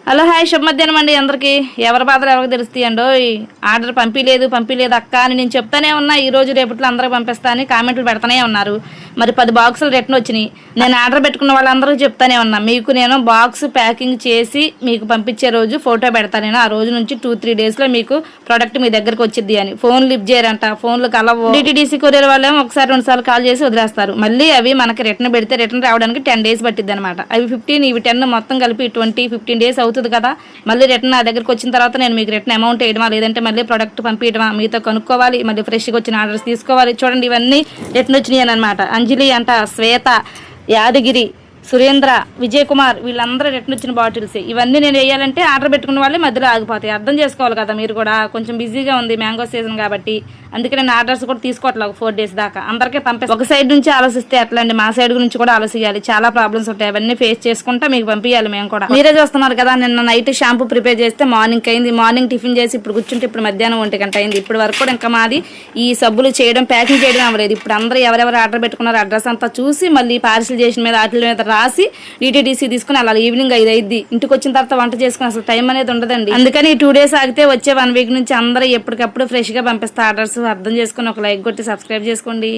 Hello hi శుభ మధ్యాహ్నం అండి అందరికీ. ఎవరి బాధలు ఎవరికి తెలుస్తాయండో. ఆర్డర్ పంపించలేదు అక్క అని నేను చెప్తానే ఉన్నా. ఈ రోజు రేపట్లో అందరికి పంపిస్తా అని కామెంట్లు పెడతానే ఉన్నారు. మరి 10 బాక్సులు రిటర్న్ వచ్చినాయి. నేను ఆర్డర్ పెట్టుకున్న వాళ్ళందరికీ చెప్తానే ఉన్నా, మీకు నేను బాక్స్ ప్యాకింగ్ చేసి మీకు పంపించే రోజు ఫోటో పెడతాను. నేను ఆ రోజు నుంచి 2-3 డేస్లో మీకు ప్రోడక్ట్ మీ దగ్గరకు వచ్చింది అని. ఫోన్ లిఫ్ట్ చేయరంట, ఫోన్లు కలవు. డిటీడీసీ కొరియర్ వాళ్ళేమో ఒకసారి 2 సార్లు కాల్ చేసి వదిలేస్తారు. మళ్ళీ అవి మనకి రిటర్న్ పెడితే రిటర్న్ రావడానికి 10 డేస్ పట్టిద్ది అనమాట. అవి 15, ఇవి 10 మొత్తం కలిపి 20-15 డేస్ అవుతుంది కదా. మళ్ళీ రిటర్న్ నా దగ్గరకు వచ్చిన తర్వాత నేను మీకు రిటర్న్ అమౌంట్ వేయడమా లేదంటే మళ్ళీ ప్రోడక్ట్ పంపించడమా మీతో కనుక్కోవాలి. మళ్ళీ ఫ్రెష్గా వచ్చిన ఆర్డర్స్ తీసుకోవాలి. చూడండి ఇవన్నీ రిటర్న్ వచ్చినాయి అనమాట. అంజలి అంట, శ్వేత, యాదగిరి, సురేంద్ర, విజయ్ కుమార్ వీళ్ళందరూ రిటర్న్ వచ్చిన బాటిల్స్. ఇవన్నీ నేను వేయాలంటే ఆర్డర్ పెట్టుకున్న వాళ్ళే మధ్యలో ఆగిపోతాయి. అర్థం చేసుకోవాలి కదా మీరు కూడా. కొంచెం బిజీగా ఉంది మ్యాంగో సీజన్ కాబట్టి, అందుకే నేను ఆర్డర్స్ కూడా తీసుకోవట్లేదు 4 డేస్ దాకా. అందరికీ పంపిస్తాను. ఒక సైడ్ నుంచి ఆలోచిస్తే ఎట్లా అండి, మా సైడ్ గురించి కూడా ఆలోచించాలి. చాలా ప్రాబ్లమ్స్ ఉంటాయి, అవన్నీ ఫేస్ చేసుకుంటా మీకు పంపించాలి మేము కూడా. మీరే చూస్తున్నారు కదా, నిన్న నైట్ షాంపూ ప్రిపేర్ చేస్తే మార్నింగ్ అయింది. మార్నింగ్ టిఫిన్ చేసి ఇప్పుడు కూర్చుంటే ఇప్పుడు మధ్యాహ్నం 1 గంట అయింది. ఇప్పుడు వరకు కూడా ఇంకా మాది ఈ సబ్బులు చేయడం, ప్యాకింగ్ చేయడం అవ్వలేదు. ఇప్పుడు అందరూ ఎవరెవరు ఆర్డర్ పెట్టుకున్నారు అడ్రస్ అంతా చూసి మళ్ళీ పార్సిల్ చేసిన మీద వాటి మీద రాసి డిటీడీసీ తీసుకుని అలా ఈవినింగ్ 5 అయింది. ఇంటికి వచ్చిన తర్వాత వంట చేసుకుని అసలు టైం అనేది ఉండదండి. అందుకని 2 డేస్ ఆగితే వచ్చే 1 వీక్ నుంచి అందరూ ఎప్పటికప్పుడు ఫ్రెష్గా పంపిస్తా ఆర్డర్స్. అర్థం చేసుకుని ఒక లైక్ కొట్టి సబ్స్క్రైబ్ చేసుకోండి.